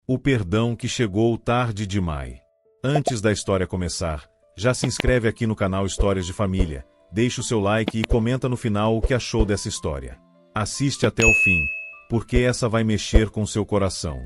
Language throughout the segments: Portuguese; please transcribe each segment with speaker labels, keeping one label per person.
Speaker 1: O perdão que chegou tarde demais. Antes da história começar, já se inscreve aqui no canal Histórias de Família, deixa o seu like e comenta no final o que achou dessa história. Assiste até o fim, porque essa vai mexer com seu coração.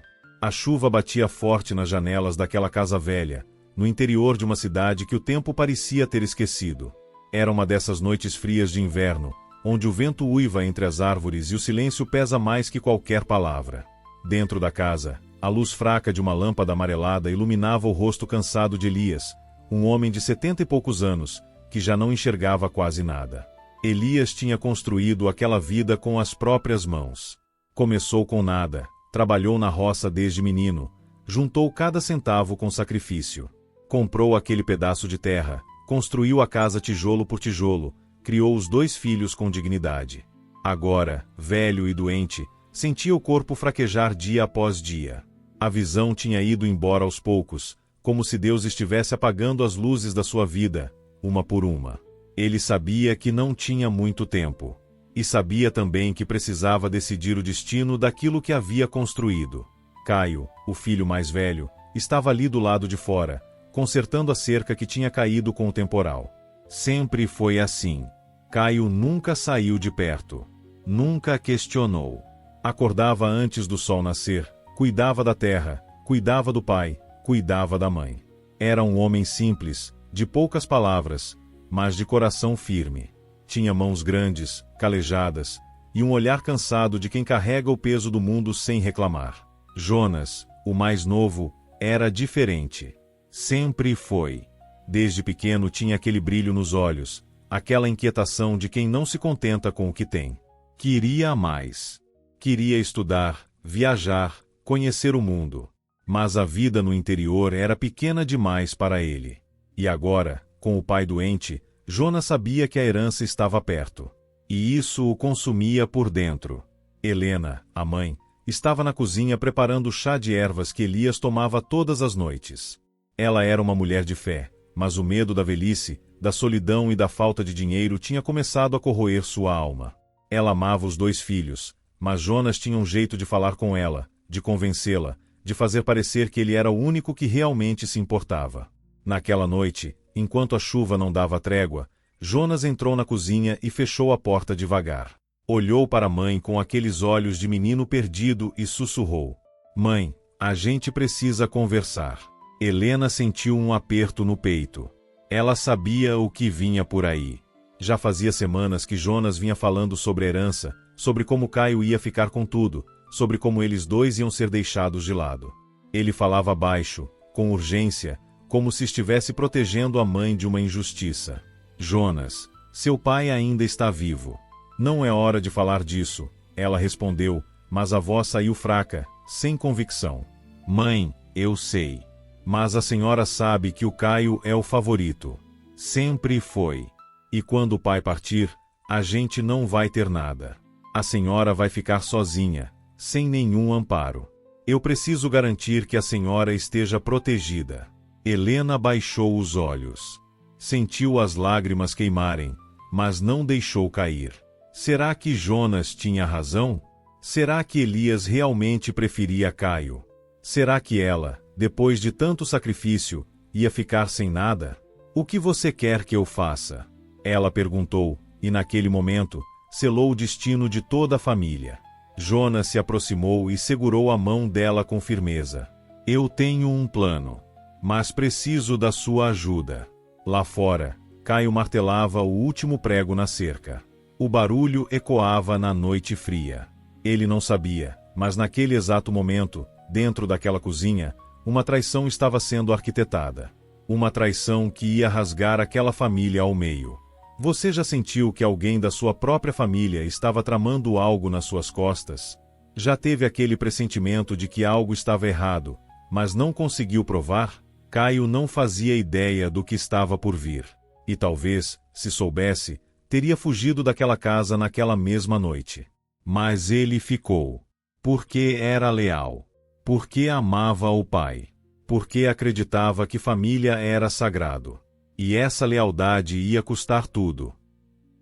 Speaker 1: A chuva batia forte nas janelas daquela casa velha, no interior de uma cidade que o tempo parecia ter esquecido. Era uma dessas noites frias de inverno, onde o vento uiva entre as árvores e o silêncio pesa mais que qualquer palavra. Dentro da casa, a luz fraca de uma lâmpada amarelada iluminava o rosto cansado de Elias, um homem de 70 e poucos anos, que já não enxergava quase nada. Elias tinha construído aquela vida com as próprias mãos. Começou com nada, trabalhou na roça desde menino, juntou cada centavo com sacrifício. Comprou aquele pedaço de terra, construiu a casa tijolo por tijolo, criou os 2 filhos com dignidade. Agora, velho e doente, sentia o corpo fraquejar dia após dia. A visão tinha ido embora aos poucos, como se Deus estivesse apagando as luzes da sua vida, uma por uma. Ele sabia que não tinha muito tempo. E sabia também que precisava decidir o destino daquilo que havia construído. Caio, o filho mais velho, estava ali do lado de fora, consertando a cerca que tinha caído com o temporal. Sempre foi assim. Caio nunca saiu de perto. Nunca questionou. Acordava antes do sol nascer, cuidava da terra, cuidava do pai, cuidava da mãe. Era um homem simples, de poucas palavras, mas de coração firme. Tinha mãos grandes, calejadas, e um olhar cansado de quem carrega o peso do mundo sem reclamar. Jonas, o mais novo, era diferente. Sempre foi. Desde pequeno tinha aquele brilho nos olhos, aquela inquietação de quem não se contenta com o que tem. Queria mais. Queria estudar, viajar, conhecer o mundo. Mas a vida no interior era pequena demais para ele. E agora, com o pai doente, Jonas sabia que a herança estava perto. E isso o consumia por dentro. Helena, a mãe, estava na cozinha preparando o chá de ervas que Elias tomava todas as noites. Ela era uma mulher de fé, mas o medo da velhice, da solidão e da falta de dinheiro tinha começado a corroer sua alma. Ela amava os 2 filhos, mas Jonas tinha um jeito de falar com ela, de convencê-la, de fazer parecer que ele era o único que realmente se importava. Naquela noite, enquanto a chuva não dava trégua, Jonas entrou na cozinha e fechou a porta devagar. Olhou para a mãe com aqueles olhos de menino perdido e sussurrou: "Mãe, a gente precisa conversar." Helena sentiu um aperto no peito. Ela sabia o que vinha por aí. Já fazia semanas que Jonas vinha falando sobre a herança, sobre como Caio ia ficar com tudo, sobre como eles 2 iam ser deixados de lado. Ele falava baixo, com urgência, como se estivesse protegendo a mãe de uma injustiça. "Jonas, seu pai ainda está vivo. Não é hora de falar disso," ela respondeu, mas a voz saiu fraca, sem convicção. "Mãe, eu sei. Mas a senhora sabe que o Caio é o favorito. Sempre foi. E quando o pai partir, a gente não vai ter nada. A senhora vai ficar sozinha, sem nenhum amparo. Eu preciso garantir que a senhora esteja protegida." Helena baixou os olhos. Sentiu as lágrimas queimarem, mas não deixou cair. Será que Jonas tinha razão? Será que Elias realmente preferia Caio? Será que ela, depois de tanto sacrifício, ia ficar sem nada? "O que você quer que eu faça?" ela perguntou, e naquele momento, selou o destino de toda a família. Jonas se aproximou e segurou a mão dela com firmeza. "Eu tenho um plano, mas preciso da sua ajuda." Lá fora, Caio martelava o último prego na cerca. O barulho ecoava na noite fria. Ele não sabia, mas naquele exato momento, dentro daquela cozinha, uma traição estava sendo arquitetada. Uma traição que ia rasgar aquela família ao meio. Você já sentiu que alguém da sua própria família estava tramando algo nas suas costas? Já teve aquele pressentimento de que algo estava errado, mas não conseguiu provar? Caio não fazia ideia do que estava por vir. E talvez, se soubesse, teria fugido daquela casa naquela mesma noite. Mas ele ficou. Porque era leal. Porque amava o pai. Porque acreditava que família era sagrado. E essa lealdade ia custar tudo.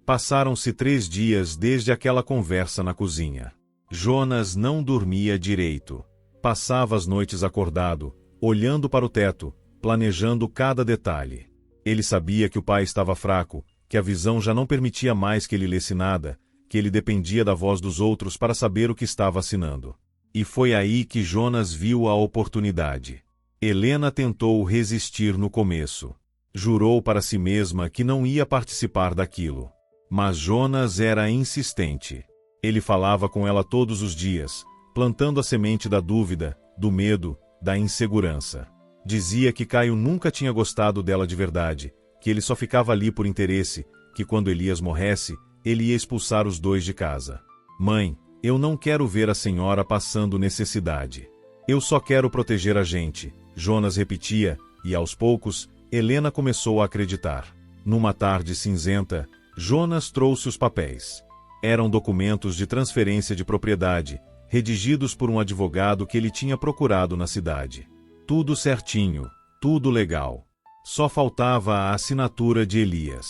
Speaker 1: Passaram-se 3 dias desde aquela conversa na cozinha. Jonas não dormia direito. Passava as noites acordado, olhando para o teto, planejando cada detalhe. Ele sabia que o pai estava fraco, que a visão já não permitia mais que ele lesse nada, que ele dependia da voz dos outros para saber o que estava assinando. E foi aí que Jonas viu a oportunidade. Helena tentou resistir no começo. Jurou para si mesma que não ia participar daquilo. Mas Jonas era insistente. Ele falava com ela todos os dias, plantando a semente da dúvida, do medo, da insegurança. Dizia que Caio nunca tinha gostado dela de verdade, que ele só ficava ali por interesse, que quando Elias morresse, ele ia expulsar os dois de casa. Mãe, eu não quero ver a senhora passando necessidade. Eu só quero proteger a gente, Jonas repetia, e aos poucos, Helena começou a acreditar. Numa tarde cinzenta, Jonas trouxe os papéis. Eram documentos de transferência de propriedade, redigidos por um advogado que ele tinha procurado na cidade. Tudo certinho, tudo legal. Só faltava a assinatura de Elias.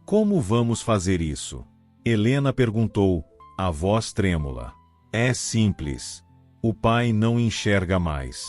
Speaker 1: Como vamos fazer isso? Helena perguntou, a voz trêmula. É simples. O pai não enxerga mais.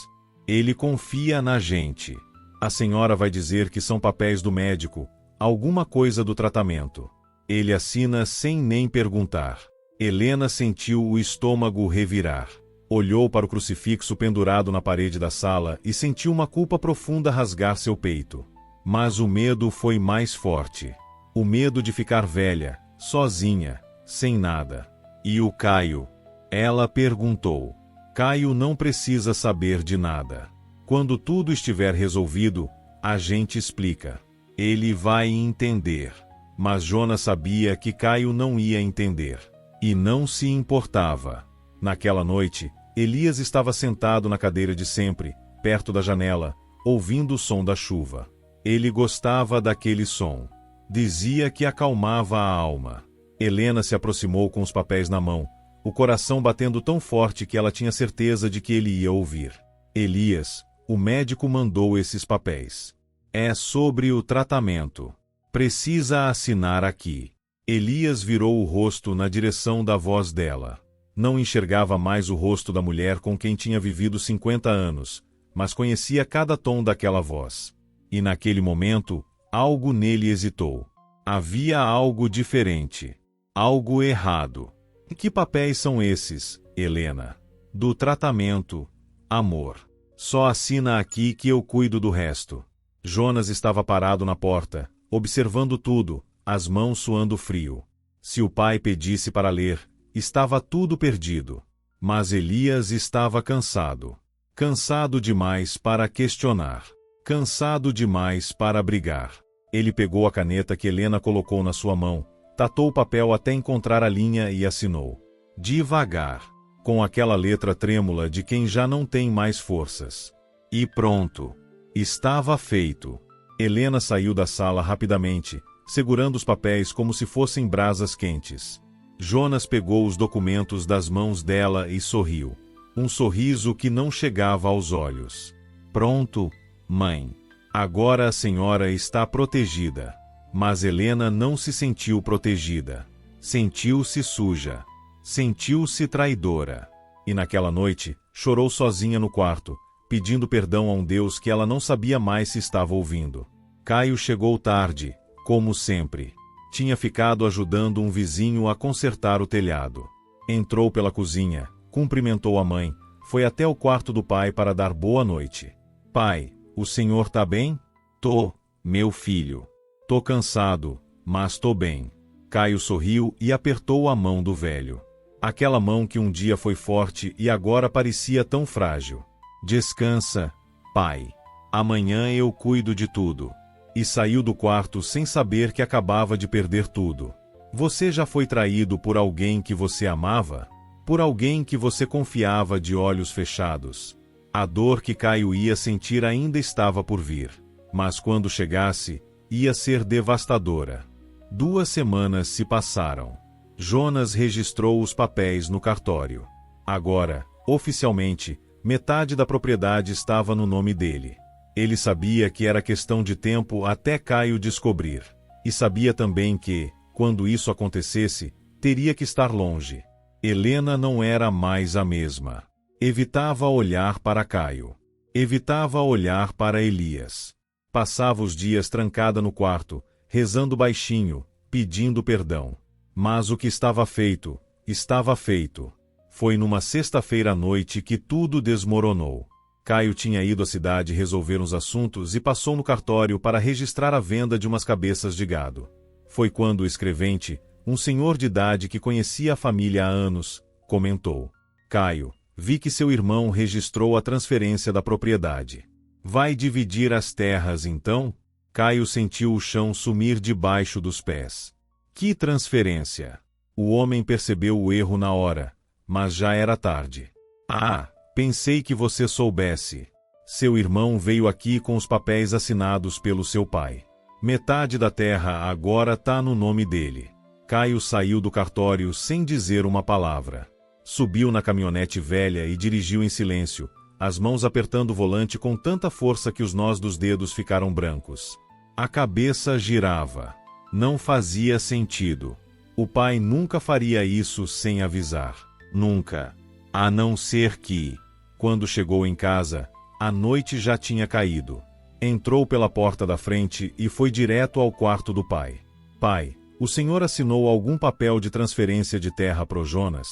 Speaker 1: Ele confia na gente. A senhora vai dizer que são papéis do médico, alguma coisa do tratamento. Ele assina sem nem perguntar. Helena sentiu o estômago revirar. Olhou para o crucifixo pendurado na parede da sala e sentiu uma culpa profunda rasgar seu peito. Mas o medo foi mais forte. O medo de ficar velha, sozinha, sem nada. E o Caio? Ela perguntou. Caio não precisa saber de nada. Quando tudo estiver resolvido, a gente explica. Ele vai entender. Mas Jonas sabia que Caio não ia entender. E não se importava. Naquela noite, Elias estava sentado na cadeira de sempre, perto da janela, ouvindo o som da chuva. Ele gostava daquele som. Dizia que acalmava a alma. Helena se aproximou com os papéis na mão, o coração batendo tão forte que ela tinha certeza de que ele ia ouvir. Elias, o médico mandou esses papéis. É sobre o tratamento. Precisa assinar aqui. Elias virou o rosto na direção da voz dela. Não enxergava mais o rosto da mulher com quem tinha vivido 50 anos, mas conhecia cada tom daquela voz. E naquele momento, algo nele hesitou. Havia algo diferente. Algo errado. Que papéis são esses, Helena? Do tratamento, amor. Só assina aqui que eu cuido do resto. Jonas estava parado na porta, observando tudo, as mãos suando frio. Se o pai pedisse para ler, estava tudo perdido. Mas Elias estava cansado. Cansado demais para questionar. Cansado demais para brigar. Ele pegou a caneta que Helena colocou na sua mão, tatou o papel até encontrar a linha e assinou. Devagar, com aquela letra trêmula de quem já não tem mais forças. E pronto. Estava feito. Helena saiu da sala rapidamente, segurando os papéis como se fossem brasas quentes. Jonas pegou os documentos das mãos dela e sorriu. Um sorriso que não chegava aos olhos. Pronto, mãe. Agora a senhora está protegida. Mas Helena não se sentiu protegida. Sentiu-se suja. Sentiu-se traidora. E naquela noite, chorou sozinha no quarto, pedindo perdão a um Deus que ela não sabia mais se estava ouvindo. Caio chegou tarde, como sempre. Tinha ficado ajudando um vizinho a consertar o telhado. Entrou pela cozinha, cumprimentou a mãe, foi até o quarto do pai para dar boa noite. Pai, o senhor tá bem? Tô, meu filho. Tô cansado, mas tô bem. Caio sorriu e apertou a mão do velho. Aquela mão que um dia foi forte e agora parecia tão frágil. Descansa, pai. Amanhã eu cuido de tudo. E saiu do quarto sem saber que acabava de perder tudo. Você já foi traído por alguém que você amava? Por alguém que você confiava de olhos fechados? A dor que Caio ia sentir ainda estava por vir. Mas quando chegasse, ia ser devastadora. 2 semanas se passaram. Jonas registrou os papéis no cartório. Agora, oficialmente, metade da propriedade estava no nome dele. Ele sabia que era questão de tempo até Caio descobrir. E sabia também que, quando isso acontecesse, teria que estar longe. Helena não era mais a mesma. Evitava olhar para Caio. Evitava olhar para Elias. Passava os dias trancada no quarto, rezando baixinho, pedindo perdão. Mas o que estava feito, estava feito. Foi numa sexta-feira à noite que tudo desmoronou. Caio tinha ido à cidade resolver uns assuntos e passou no cartório para registrar a venda de umas cabeças de gado. Foi quando o escrevente, um senhor de idade que conhecia a família há anos, comentou: Caio, vi que seu irmão registrou a transferência da propriedade. Vai dividir as terras então? Caio sentiu o chão sumir debaixo dos pés. Que transferência? O homem percebeu o erro na hora, mas já era tarde. Ah, pensei que você soubesse. Seu irmão veio aqui com os papéis assinados pelo seu pai. Metade da terra agora tá no nome dele. Caio saiu do cartório sem dizer uma palavra. Subiu na caminhonete velha e dirigiu em silêncio, as mãos apertando o volante com tanta força que os nós dos dedos ficaram brancos. A cabeça girava. Não fazia sentido. O pai nunca faria isso sem avisar. Nunca. A não ser que, quando chegou em casa, a noite já tinha caído. Entrou pela porta da frente e foi direto ao quarto do pai. Pai, o senhor assinou algum papel de transferência de terra pro Jonas?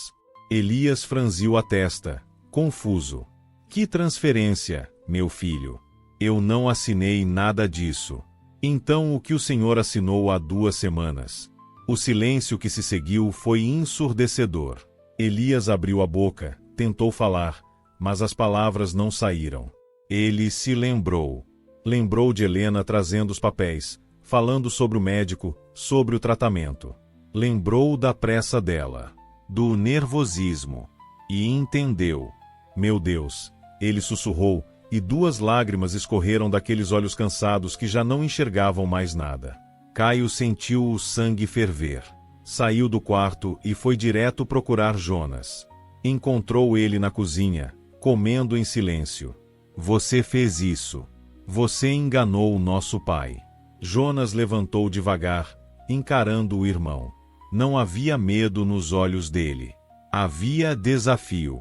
Speaker 1: Elias franziu a testa, confuso. Que transferência, meu filho? Eu não assinei nada disso. Então o que o senhor assinou há 2 semanas? O silêncio que se seguiu foi ensurdecedor. Elias abriu a boca, tentou falar, mas as palavras não saíram. Ele se lembrou. Lembrou de Helena trazendo os papéis, falando sobre o médico, sobre o tratamento. Lembrou da pressa dela, do nervosismo. E entendeu. Meu Deus, ele sussurrou, e 2 lágrimas escorreram daqueles olhos cansados que já não enxergavam mais nada. Caio sentiu o sangue ferver. Saiu do quarto e foi direto procurar Jonas. Encontrou ele na cozinha, comendo em silêncio. Você fez isso. Você enganou o nosso pai. Jonas levantou devagar, encarando o irmão. Não havia medo nos olhos dele. Havia desafio.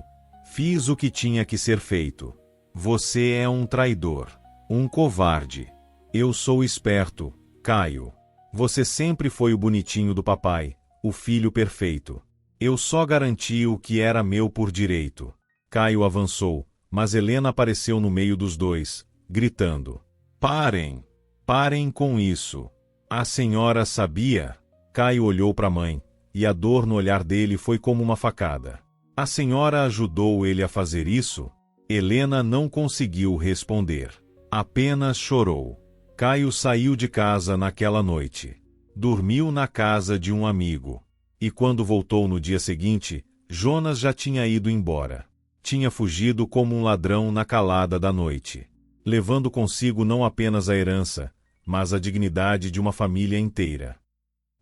Speaker 1: Fiz o que tinha que ser feito. Você é um traidor. Um covarde. Eu sou esperto, Caio. Você sempre foi o bonitinho do papai, o filho perfeito. Eu só garanti o que era meu por direito. Caio avançou, mas Helena apareceu no meio dos dois, gritando: Parem! Parem com isso! A senhora sabia? Caio olhou para a mãe, e a dor no olhar dele foi como uma facada. A senhora ajudou ele a fazer isso? Helena não conseguiu responder. Apenas chorou. Caio saiu de casa naquela noite. Dormiu na casa de um amigo. E quando voltou no dia seguinte, Jonas já tinha ido embora. Tinha fugido como um ladrão na calada da noite, levando consigo não apenas a herança, mas a dignidade de uma família inteira.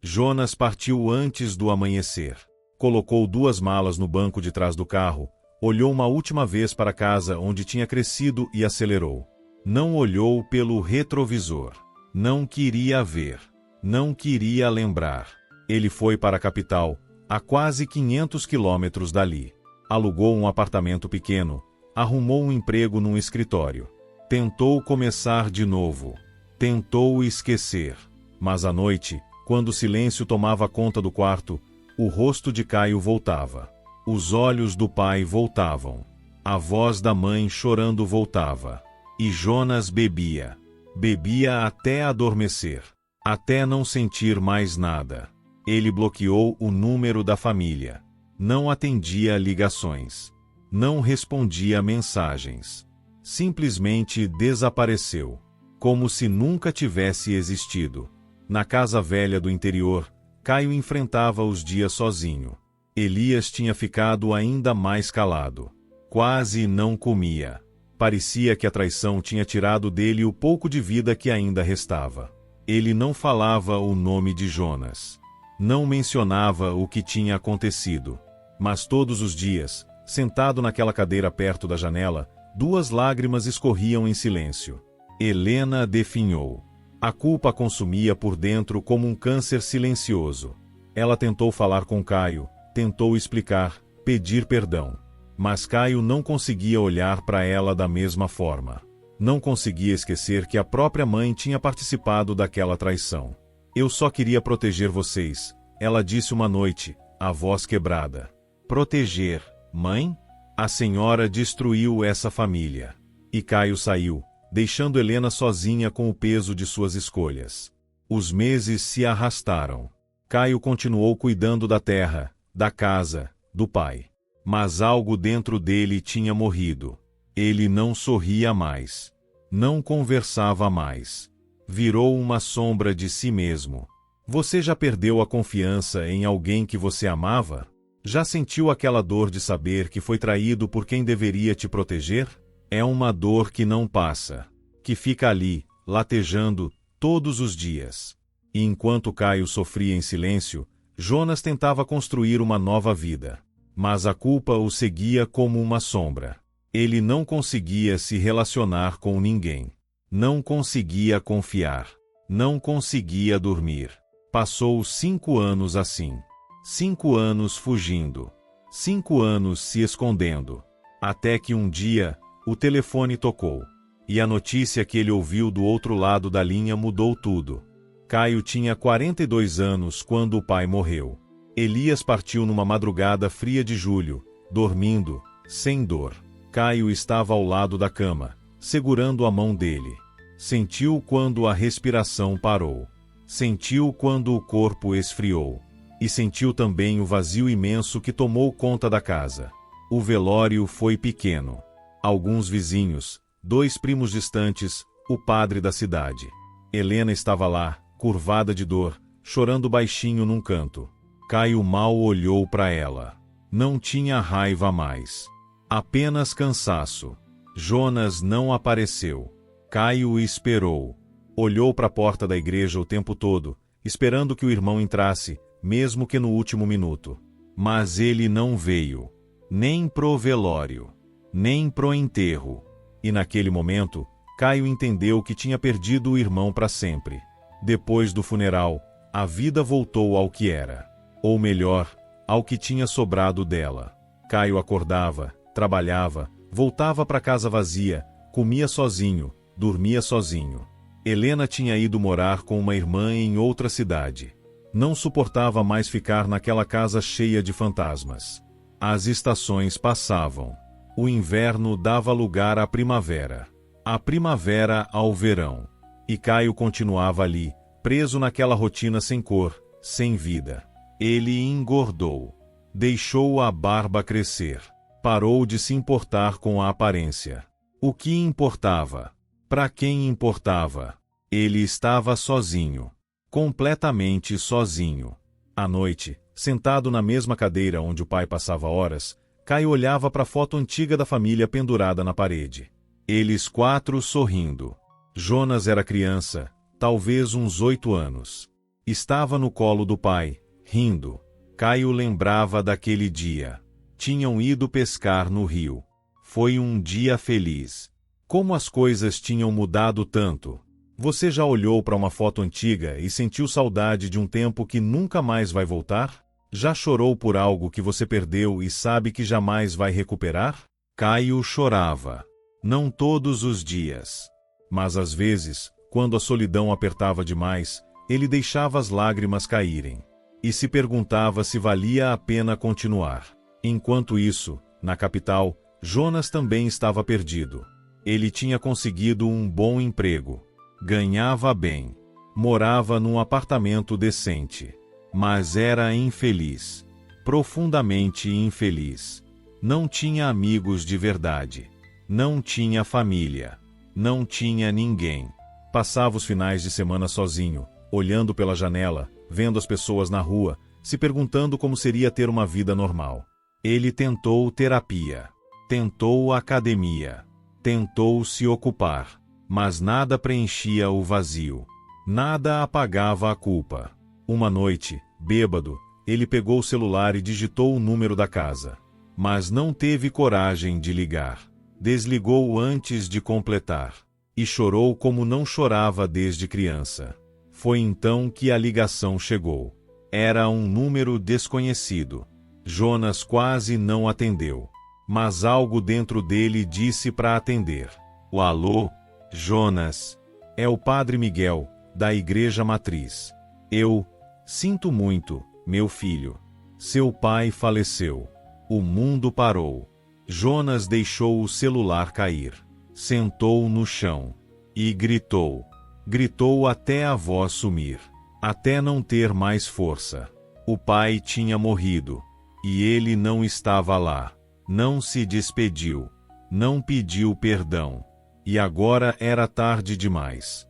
Speaker 1: Jonas partiu antes do amanhecer. Colocou 2 malas no banco de trás do carro, olhou uma última vez para a casa onde tinha crescido e acelerou. Não olhou pelo retrovisor. Não queria ver. Não queria lembrar. Ele foi para a capital, a quase 500 quilômetros dali. Alugou um apartamento pequeno, arrumou um emprego num escritório. Tentou começar de novo. Tentou esquecer. Mas à noite, quando o silêncio tomava conta do quarto, o rosto de Caio voltava. Os olhos do pai voltavam. A voz da mãe chorando voltava. E Jonas bebia. Bebia até adormecer. Até não sentir mais nada. Ele bloqueou o número da família. Não atendia ligações. Não respondia mensagens. Simplesmente desapareceu. Como se nunca tivesse existido. Na casa velha do interior, Caio enfrentava os dias sozinho. Elias tinha ficado ainda mais calado. Quase não comia. Parecia que a traição tinha tirado dele o pouco de vida que ainda restava. Ele não falava o nome de Jonas. Não mencionava o que tinha acontecido. Mas todos os dias, sentado naquela cadeira perto da janela, 2 lágrimas escorriam em silêncio. Helena definhou. A culpa a consumia por dentro como um câncer silencioso. Ela tentou falar com Caio, tentou explicar, pedir perdão. Mas Caio não conseguia olhar para ela da mesma forma. Não conseguia esquecer que a própria mãe tinha participado daquela traição. Eu só queria proteger vocês, ela disse uma noite, a voz quebrada. Proteger, mãe? A senhora destruiu essa família. E Caio saiu, deixando Helena sozinha com o peso de suas escolhas. Os meses se arrastaram. Caio continuou cuidando da terra, da casa, do pai. Mas algo dentro dele tinha morrido. Ele não sorria mais. Não conversava mais. Virou uma sombra de si mesmo. Você já perdeu a confiança em alguém que você amava? Já sentiu aquela dor de saber que foi traído por quem deveria te proteger? É uma dor que não passa, que fica ali, latejando, todos os dias. E enquanto Caio sofria em silêncio, Jonas tentava construir uma nova vida. Mas a culpa o seguia como uma sombra. Ele não conseguia se relacionar com ninguém. Não conseguia confiar. Não conseguia dormir. Passou 5 anos assim. 5 anos fugindo. 5 anos se escondendo. Até que um dia, o telefone tocou. E a notícia que ele ouviu do outro lado da linha mudou tudo. Caio tinha 42 anos quando o pai morreu. Elias partiu numa madrugada fria de julho, dormindo, sem dor. Caio estava ao lado da cama, segurando a mão dele. Sentiu quando a respiração parou. Sentiu quando o corpo esfriou. E sentiu também o vazio imenso que tomou conta da casa. O velório foi pequeno. Alguns vizinhos, 2 primos distantes, o padre da cidade. Helena estava lá, curvada de dor, chorando baixinho num canto. Caio mal olhou para ela. Não tinha raiva mais. Apenas cansaço. Jonas não apareceu. Caio esperou. Olhou para a porta da igreja o tempo todo, esperando que o irmão entrasse, mesmo que no último minuto. Mas ele não veio. Nem pro velório. Nem pro enterro. E naquele momento, Caio entendeu que tinha perdido o irmão para sempre. Depois do funeral, a vida voltou ao que era. Ou melhor, ao que tinha sobrado dela. Caio acordava, trabalhava, voltava para casa vazia, comia sozinho, dormia sozinho. Helena tinha ido morar com uma irmã em outra cidade. Não suportava mais ficar naquela casa cheia de fantasmas. As estações passavam. O inverno dava lugar à primavera. A primavera ao verão. E Caio continuava ali, preso naquela rotina sem cor, sem vida. Ele engordou. Deixou a barba crescer. Parou de se importar com a aparência. O que importava? Para quem importava? Ele estava sozinho. Completamente sozinho. À noite, sentado na mesma cadeira onde o pai passava horas, Caio olhava para a foto antiga da família pendurada na parede. Eles 4 sorrindo. Jonas era criança, talvez uns 8 anos. Estava no colo do pai, rindo. Caio lembrava daquele dia. Tinham ido pescar no rio. Foi um dia feliz. Como as coisas tinham mudado tanto. Você já olhou para uma foto antiga e sentiu saudade de um tempo que nunca mais vai voltar? Já chorou por algo que você perdeu e sabe que jamais vai recuperar? Caio chorava. Não todos os dias. Mas às vezes, quando a solidão apertava demais, ele deixava as lágrimas caírem. E se perguntava se valia a pena continuar. Enquanto isso, na capital, Jonas também estava perdido. Ele tinha conseguido um bom emprego. Ganhava bem. Morava num apartamento decente. Mas era infeliz. Profundamente infeliz. Não tinha amigos de verdade. Não tinha família. Não tinha ninguém. Passava os finais de semana sozinho, olhando pela janela, vendo as pessoas na rua, se perguntando como seria ter uma vida normal. Ele tentou terapia. Tentou academia. Tentou se ocupar. Mas nada preenchia o vazio. Nada apagava a culpa. Uma noite, bêbado, ele pegou o celular e digitou o número da casa. Mas não teve coragem de ligar. Desligou antes de completar. E chorou como não chorava desde criança. Foi então que a ligação chegou. Era um número desconhecido. Jonas quase não atendeu. mas algo dentro dele disse para atender. O alô, Jonas, é o Padre Miguel, da Igreja Matriz. Eu sinto muito, meu filho. Seu pai faleceu. O mundo parou. Jonas deixou o celular cair. Sentou no chão. E gritou. Gritou até a voz sumir. Até não ter mais força. O pai tinha morrido. E ele não estava lá. Não se despediu. Não pediu perdão. E agora era tarde demais.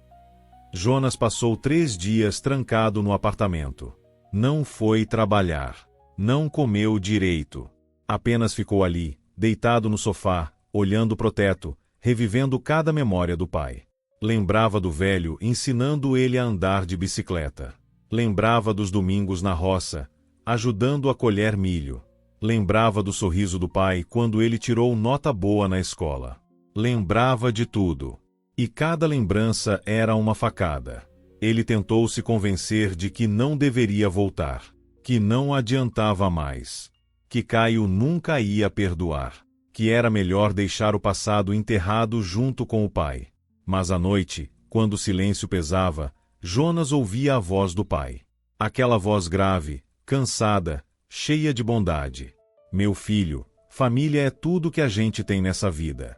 Speaker 1: Jonas passou 3 dias trancado no apartamento. Não foi trabalhar. Não comeu direito. Apenas ficou ali, deitado no sofá, olhando pro teto, revivendo cada memória do pai. Lembrava do velho ensinando ele a andar de bicicleta. Lembrava dos domingos na roça, ajudando a colher milho. Lembrava do sorriso do pai quando ele tirou nota boa na escola. Lembrava de tudo. E cada lembrança era uma facada. Ele tentou se convencer de que não deveria voltar, que não adiantava mais, que Caio nunca ia perdoar, que era melhor deixar o passado enterrado junto com o pai. Mas à noite, quando o silêncio pesava, Jonas ouvia a voz do pai. Aquela voz grave, cansada, cheia de bondade. Meu filho, família é tudo que a gente tem nessa vida.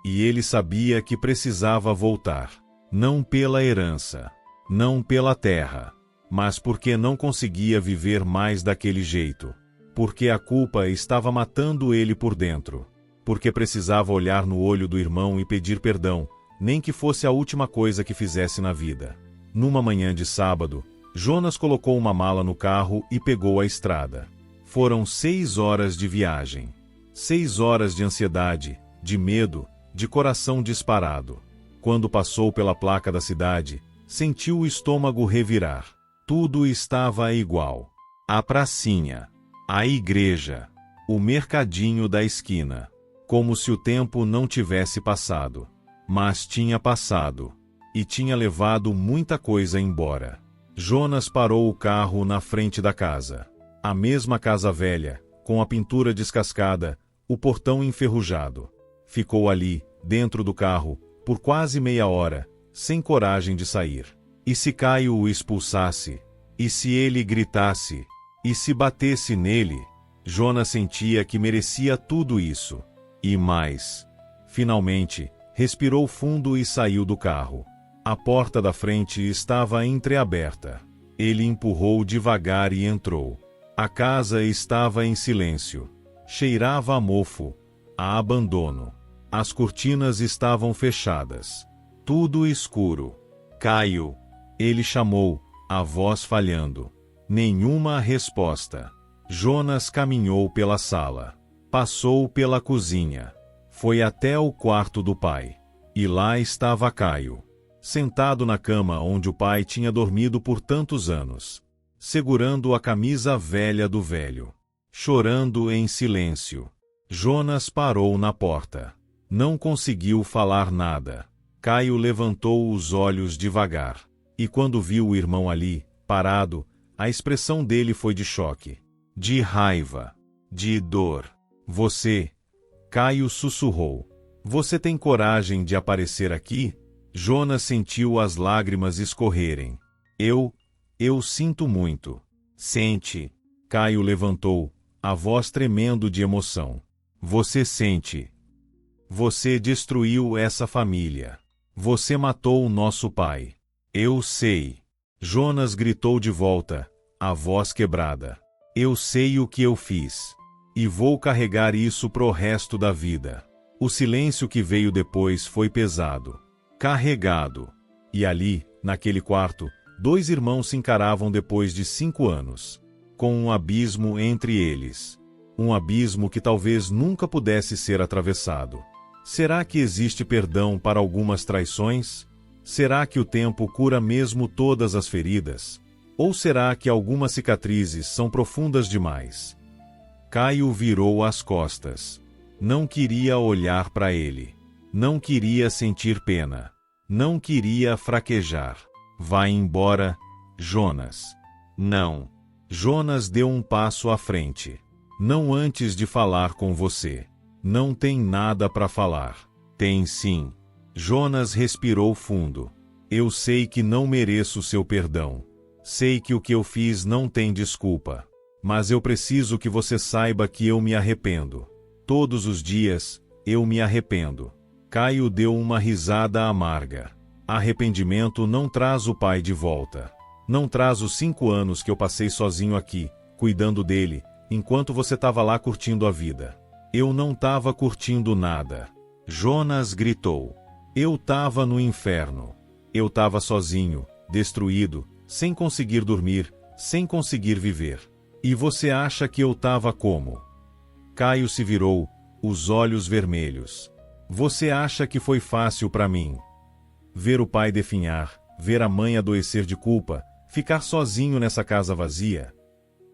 Speaker 1: E ele sabia que precisava voltar, não pela herança, não pela terra, mas porque não conseguia viver mais daquele jeito, porque a culpa estava matando ele por dentro, porque precisava olhar no olho do irmão e pedir perdão, nem que fosse a última coisa que fizesse na vida. Numa manhã de sábado, Jonas colocou uma mala no carro e pegou a estrada. Foram 6 horas de viagem. 6 horas de ansiedade, de medo, de coração disparado. Quando passou pela placa da cidade, sentiu o estômago revirar. Tudo estava igual. A pracinha, a igreja, o mercadinho da esquina. Como se o tempo não tivesse passado. Mas tinha passado. E tinha levado muita coisa embora. Jonas parou o carro na frente da casa. A mesma casa velha, com a pintura descascada, o portão enferrujado. Ficou ali, dentro do carro, por quase meia hora, sem coragem de sair. E se Caio o expulsasse? E se ele gritasse? E se batesse nele? Jonas sentia que merecia tudo isso. E mais. Finalmente, respirou fundo e saiu do carro. A porta da frente estava entreaberta. Ele empurrou devagar e entrou. A casa estava em silêncio. Cheirava a mofo, a abandono. As cortinas estavam fechadas. Tudo escuro. Caio. Ele chamou, a voz falhando. Nenhuma resposta. Jonas caminhou pela sala. Passou pela cozinha. Foi até o quarto do pai. E lá estava Caio. Sentado na cama onde o pai tinha dormido por tantos anos. Segurando a camisa velha do velho. Chorando em silêncio. Jonas parou na porta. Não conseguiu falar nada. Caio levantou os olhos devagar. E quando viu o irmão ali, parado, a expressão dele foi de choque. De raiva. De dor. Você... Caio sussurrou. Você tem coragem de aparecer aqui? Jonas sentiu as lágrimas escorrerem. Eu sinto muito. Sente. Caio levantou, a voz tremendo de emoção. Você sente. Você destruiu essa família. Você matou o nosso pai. Eu sei. Jonas gritou de volta, a voz quebrada. Eu sei o que eu fiz. E vou carregar isso pro resto da vida. O silêncio que veio depois foi pesado. Carregado. E ali, naquele quarto, 2 irmãos se encaravam depois de 5 anos. Com um abismo entre eles. Um abismo que talvez nunca pudesse ser atravessado. Será que existe perdão para algumas traições? Será que o tempo cura mesmo todas as feridas? Ou será que algumas cicatrizes são profundas demais? Caio virou as costas. Não queria olhar para ele. Não queria sentir pena. Não queria fraquejar. Vai embora, Jonas. Não. Jonas deu um passo à frente. Não antes de falar com você. Não tem nada para falar. Tem sim. Jonas respirou fundo. Eu sei que não mereço seu perdão. Sei que o que eu fiz não tem desculpa. Mas eu preciso que você saiba que eu me arrependo. Todos os dias, eu me arrependo. Caio deu uma risada amarga. Arrependimento não traz o pai de volta. Não traz os 5 anos que eu passei sozinho aqui, cuidando dele, enquanto você estava lá curtindo a vida. Eu não estava curtindo nada. Jonas gritou. Eu estava no inferno. Eu estava sozinho, destruído, sem conseguir dormir, sem conseguir viver. E você acha que eu estava como? Caio se virou, os olhos vermelhos. Você acha que foi fácil para mim? Ver o pai definhar, ver a mãe adoecer de culpa, ficar sozinho nessa casa vazia?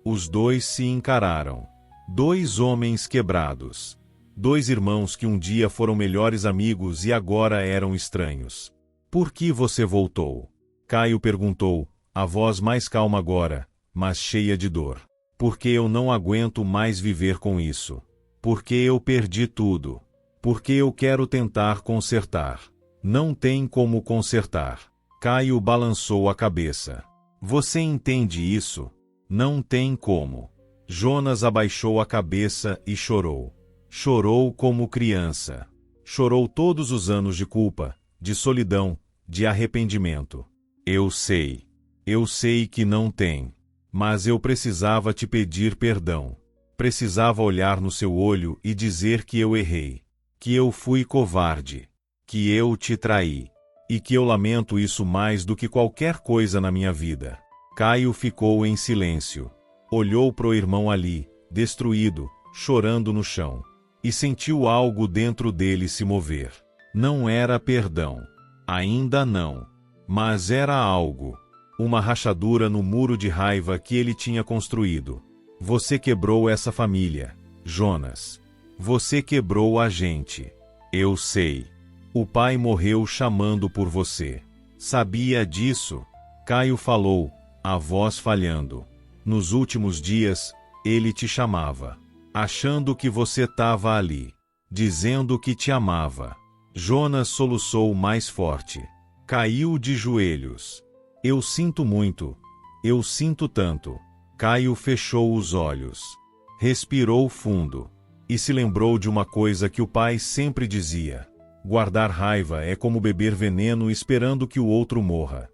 Speaker 1: Os dois se encararam. 2 homens quebrados. 2 irmãos que um dia foram melhores amigos e agora eram estranhos. Por que você voltou? Caio perguntou, a voz mais calma agora, mas cheia de dor. Porque eu não aguento mais viver com isso. Porque eu perdi tudo. Porque eu quero tentar consertar. Não tem como consertar. Caio balançou a cabeça. Você entende isso? Não tem como. Jonas abaixou a cabeça e chorou. Chorou como criança. Chorou todos os anos de culpa, de solidão, de arrependimento. Eu sei. Eu sei que não tem. Mas eu precisava te pedir perdão. Precisava olhar no seu olho e dizer que eu errei. Que eu fui covarde. Que eu te traí. E que eu lamento isso mais do que qualquer coisa na minha vida. Caio ficou em silêncio. Olhou pro irmão ali, destruído, chorando no chão. E sentiu algo dentro dele se mover. Não era perdão. Ainda não. Mas era algo. Uma rachadura no muro de raiva que ele tinha construído. Você quebrou essa família, Jonas. Você quebrou a gente. Eu sei. O pai morreu chamando por você. Sabia disso? Caio falou, a voz falhando. Nos últimos dias, ele te chamava. Achando que você estava ali. Dizendo que te amava. Jonas soluçou mais forte. Caiu de joelhos. Eu sinto muito. Eu sinto tanto. Caio fechou os olhos. Respirou fundo. E se lembrou de uma coisa que o pai sempre dizia. Guardar raiva é como beber veneno esperando que o outro morra.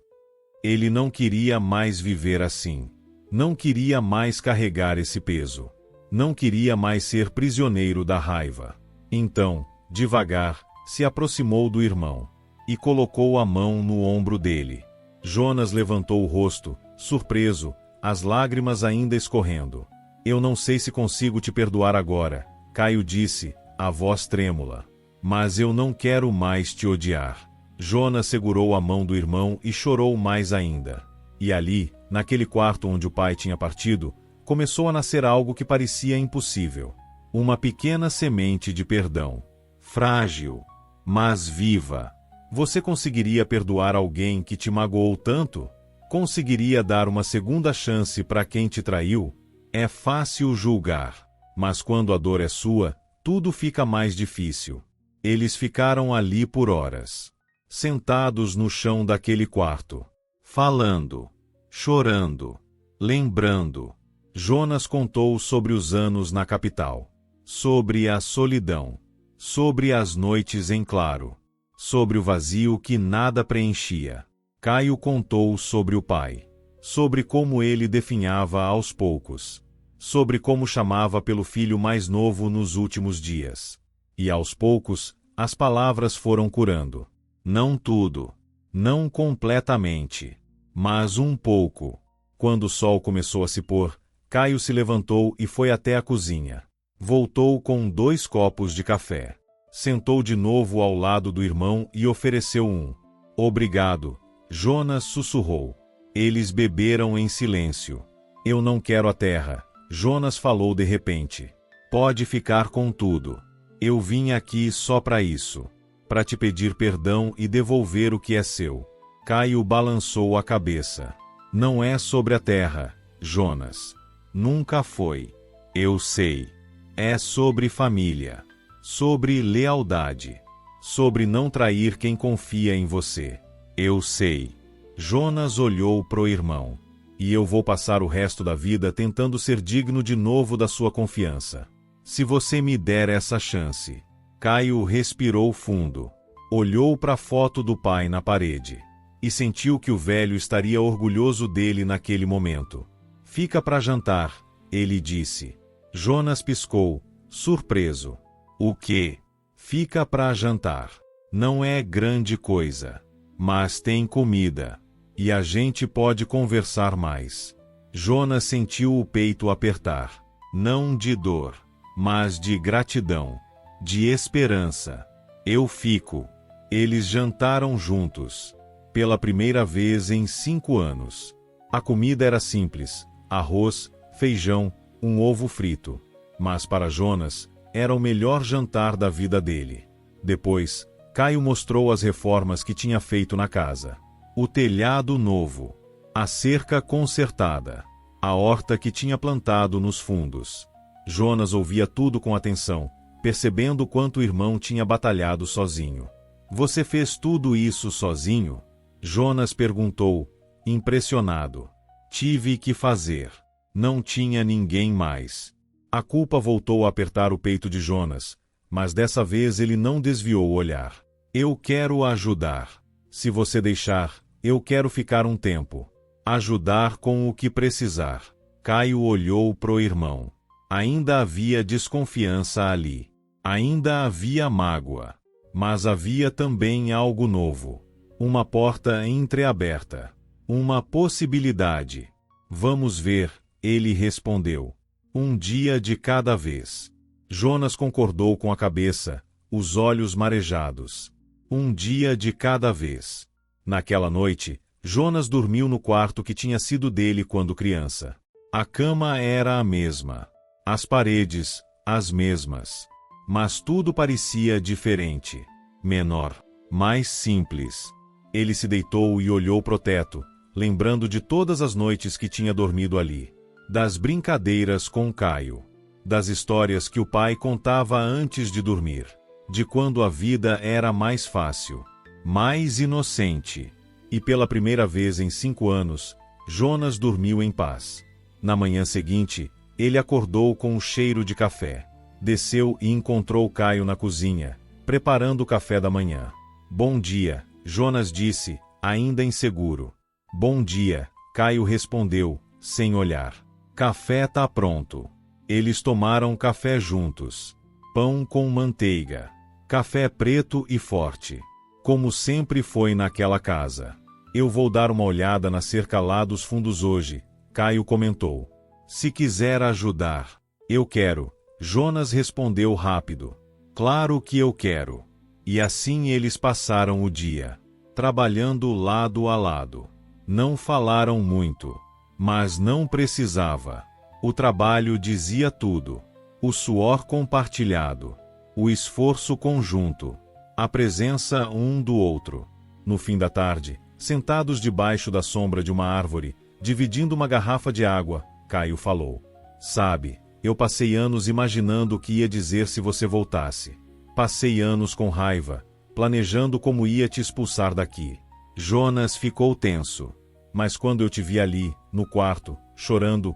Speaker 1: Ele não queria mais viver assim. Não queria mais carregar esse peso. Não queria mais ser prisioneiro da raiva. Então, devagar, se aproximou do irmão. E colocou a mão no ombro dele. Jonas levantou o rosto, surpreso, as lágrimas ainda escorrendo. Eu não sei se consigo te perdoar agora, Caio disse, a voz trêmula. Mas eu não quero mais te odiar. Jonas segurou a mão do irmão e chorou mais ainda. E ali, naquele quarto onde o pai tinha partido, começou a nascer algo que parecia impossível. Uma pequena semente de perdão. Frágil, mas viva. Você conseguiria perdoar alguém que te magoou tanto? Conseguiria dar uma segunda chance para quem te traiu? É fácil julgar. Mas quando a dor é sua, tudo fica mais difícil. Eles ficaram ali por horas. Sentados no chão daquele quarto. Falando. Chorando. Lembrando. Jonas contou sobre os anos na capital. Sobre a solidão. Sobre as noites em claro. Sobre o vazio que nada preenchia. Caio contou sobre o pai. Sobre como ele definhava aos poucos. Sobre como chamava pelo filho mais novo nos últimos dias. E aos poucos, as palavras foram curando. Não tudo. Não completamente. Mas um pouco. Quando o sol começou a se pôr, Caio se levantou e foi até a cozinha. Voltou com 2 copos de café. Sentou de novo ao lado do irmão e ofereceu um. Obrigado, Jonas sussurrou. Eles beberam em silêncio. Eu não quero a terra, Jonas falou de repente. Pode ficar com tudo. Eu vim aqui só para isso. Para te pedir perdão e devolver o que é seu. Caio balançou a cabeça. Não é sobre a terra, Jonas. Nunca foi. Eu sei. É sobre família. sobre lealdade, sobre não trair quem confia em você. Eu sei. Jonas olhou pro irmão. E eu vou passar o resto da vida tentando ser digno de novo da sua confiança. Se você me der essa chance. Caio respirou fundo. Olhou para a foto do pai na parede. E sentiu que o velho estaria orgulhoso dele naquele momento. Fica para jantar, ele disse. Jonas piscou, surpreso. O quê? Fica para jantar. Não é grande coisa. Mas tem comida. E a gente pode conversar mais. Jonas sentiu o peito apertar. Não de dor, mas de gratidão. De esperança. Eu fico. Eles jantaram juntos. Pela primeira vez em 5 anos. A comida era simples. Arroz, feijão, um ovo frito. Mas para Jonas, era o melhor jantar da vida dele. Depois, Caio mostrou as reformas que tinha feito na casa. O telhado novo. A cerca consertada. A horta que tinha plantado nos fundos. Jonas ouvia tudo com atenção, percebendo quanto o irmão tinha batalhado sozinho. Você fez tudo isso sozinho? Jonas perguntou, impressionado. Tive que fazer. Não tinha ninguém mais. A culpa voltou a apertar o peito de Jonas, mas dessa vez ele não desviou o olhar. Eu quero ajudar. Se você deixar, eu quero ficar um tempo. Ajudar com o que precisar. Caio olhou pro irmão. Ainda havia desconfiança ali. Ainda havia mágoa. Mas havia também algo novo. Uma porta entreaberta. Uma possibilidade. Vamos ver, ele respondeu. Um dia de cada vez. Jonas concordou com a cabeça, os olhos marejados. Um dia de cada vez. Naquela noite, Jonas dormiu no quarto que tinha sido dele quando criança. A cama era a mesma. As paredes, as mesmas. Mas tudo parecia diferente. Menor. Mais simples. Ele se deitou e olhou pro teto, lembrando de todas as noites que tinha dormido ali. Das brincadeiras com Caio. Das histórias que o pai contava antes de dormir. De quando a vida era mais fácil. Mais inocente. E pela primeira vez em 5 anos, Jonas dormiu em paz. Na manhã seguinte, ele acordou com um cheiro de café. Desceu e encontrou Caio na cozinha, preparando o café da manhã. Bom dia, Jonas disse, ainda inseguro. Bom dia, Caio respondeu, sem olhar. Café tá pronto. Eles tomaram café juntos. Pão com manteiga. Café preto e forte. Como sempre foi naquela casa. Eu vou dar uma olhada na cerca lá dos fundos hoje, Caio comentou. Se quiser ajudar. Eu quero. Jonas respondeu rápido. Claro que eu quero. E assim eles passaram o dia. Trabalhando lado a lado. Não falaram muito. Mas não precisava. O trabalho dizia tudo. O suor compartilhado. O esforço conjunto. A presença um do outro. No fim da tarde, sentados debaixo da sombra de uma árvore, dividindo uma garrafa de água, Caio falou. Sabe, eu passei anos imaginando o que ia dizer se você voltasse. Passei anos com raiva, planejando como ia te expulsar daqui. Jonas ficou tenso. Mas quando eu te vi ali, no quarto, chorando,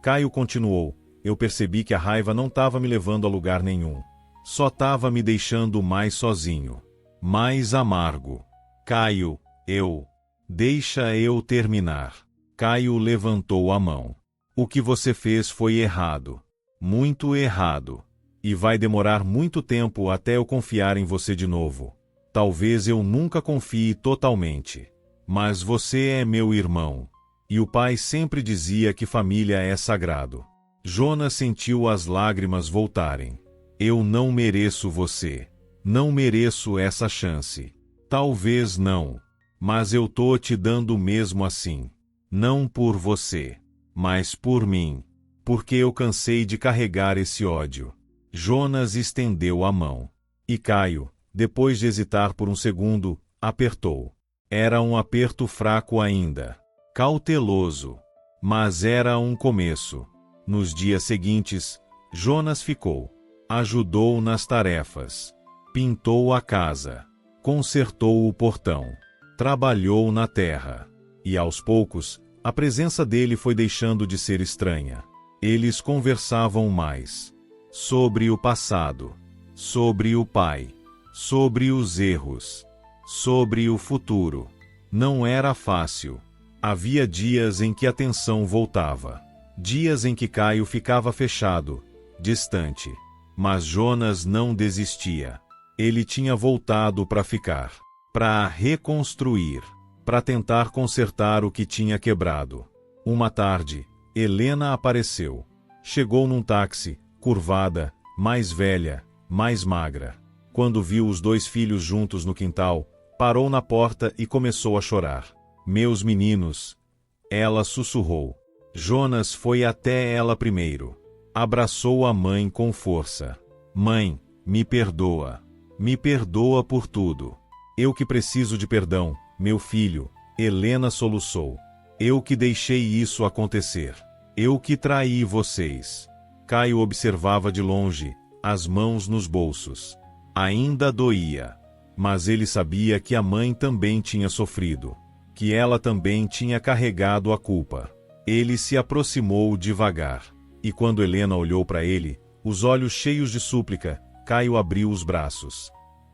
Speaker 1: Caio continuou, eu percebi que a raiva não estava me levando a lugar nenhum. Só estava me deixando mais sozinho. Mais amargo. Caio, Deixa eu terminar. Caio levantou a mão. O que você fez foi errado. Muito errado. E vai demorar muito tempo até eu confiar em você de novo. Talvez eu nunca confie totalmente. Mas você é meu irmão. E o pai sempre dizia que família é sagrado. Jonas sentiu as lágrimas voltarem. Eu não mereço você. Não mereço essa chance. Talvez não. Mas eu tô te dando mesmo assim. Não por você. Mas por mim. Porque eu cansei de carregar esse ódio. Jonas estendeu a mão. E Caio, depois de hesitar por um segundo, apertou. Era um aperto fraco ainda. Cauteloso. Mas era um começo. Nos dias seguintes, Jonas ficou. ajudou nas tarefas, pintou a casa, consertou o portão, trabalhou na terra. E aos poucos, a presença dele foi deixando de ser estranha. Eles conversavam mais sobre o passado, sobre o pai, sobre os erros, sobre o futuro. Não era fácil. Havia dias em que a tensão voltava. Dias em que Caio ficava fechado, distante. Mas Jonas não desistia. Ele tinha voltado para ficar, para reconstruir, para tentar consertar o que tinha quebrado. Uma tarde, Helena apareceu. Chegou num táxi, curvada, mais velha, mais magra. Quando viu os dois filhos juntos no quintal, parou na porta e começou a chorar. Meus meninos, ela sussurrou. Jonas foi até ela primeiro. Abraçou a mãe com força. Mãe, me perdoa. Me perdoa por tudo. Eu que preciso de perdão, meu filho, Helena soluçou. Eu que deixei isso acontecer. Eu que traí vocês. Caio observava de longe, as mãos nos bolsos. Ainda doía. Mas ele sabia que a mãe também tinha sofrido. Que ela também tinha carregado a culpa. Ele se aproximou devagar. E quando Helena olhou para ele, os olhos cheios de súplica, Caio abriu os braços.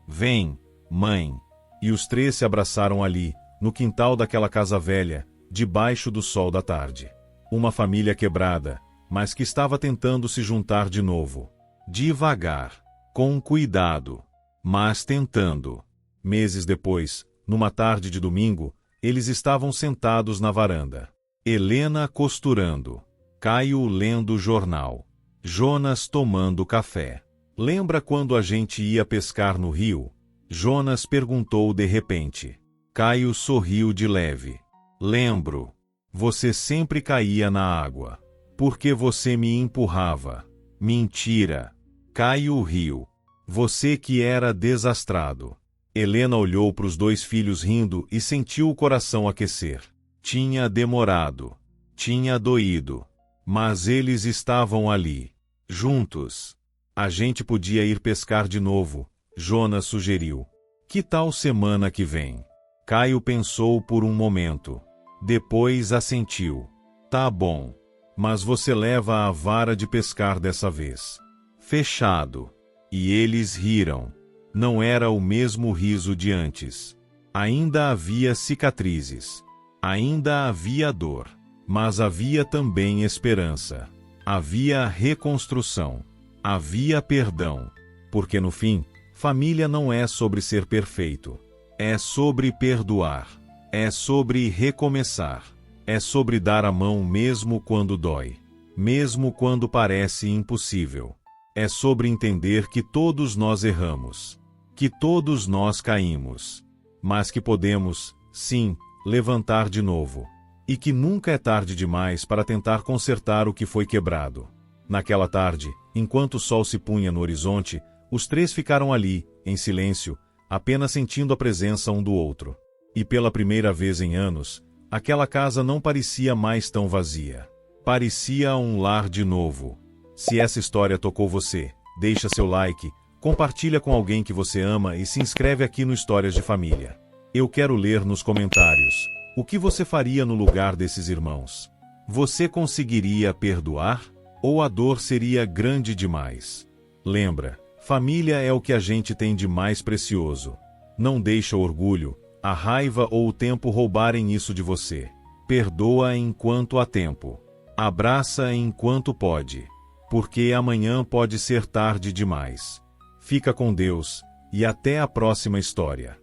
Speaker 1: Vem, mãe. E os três se abraçaram ali, no quintal daquela casa velha, debaixo do sol da tarde. Uma família quebrada, mas que estava tentando se juntar de novo. Devagar, com cuidado, mas tentando. Meses depois, numa tarde de domingo, eles estavam sentados na varanda. Helena costurando, Caio lendo o jornal, Jonas tomando café. Lembra quando a gente ia pescar no rio? Jonas perguntou de repente. Caio sorriu de leve. Lembro. Você sempre caía na água. Porque você me empurrava. Mentira. Caio riu. Você que era desastrado. Helena olhou para os dois filhos rindo e sentiu o coração aquecer. Tinha demorado. Tinha doído. Mas eles estavam ali. Juntos. A gente podia ir pescar de novo, Jonas sugeriu. Que tal semana que vem? Caio pensou por um momento. Depois assentiu. Tá bom. Mas você leva a vara de pescar dessa vez. Fechado. E eles riram. Não era o mesmo riso de antes. Ainda havia cicatrizes. Ainda havia dor. Mas havia também esperança. Havia reconstrução. Havia perdão. Porque no fim, família não é sobre ser perfeito. É sobre perdoar. É sobre recomeçar. É sobre dar a mão mesmo quando dói. Mesmo quando parece impossível. É sobre entender que todos nós erramos. Que todos nós caímos. Mas que podemos, sim, levantar de novo. E que nunca é tarde demais para tentar consertar o que foi quebrado. Naquela tarde, enquanto o sol se punha no horizonte, os três ficaram ali, em silêncio, apenas sentindo a presença um do outro. E pela primeira vez em anos, aquela casa não parecia mais tão vazia. Parecia um lar de novo. Se essa história tocou você, deixa seu like, compartilha com alguém que você ama e se inscreve aqui no Histórias de Família. Eu quero ler nos comentários. O que você faria no lugar desses irmãos? Você conseguiria perdoar? Ou a dor seria grande demais? Lembra, família é o que a gente tem de mais precioso. Não deixa o orgulho, a raiva ou o tempo roubarem isso de você. Perdoa enquanto há tempo. Abraça enquanto pode. Porque amanhã pode ser tarde demais. Fica com Deus, e até a próxima história.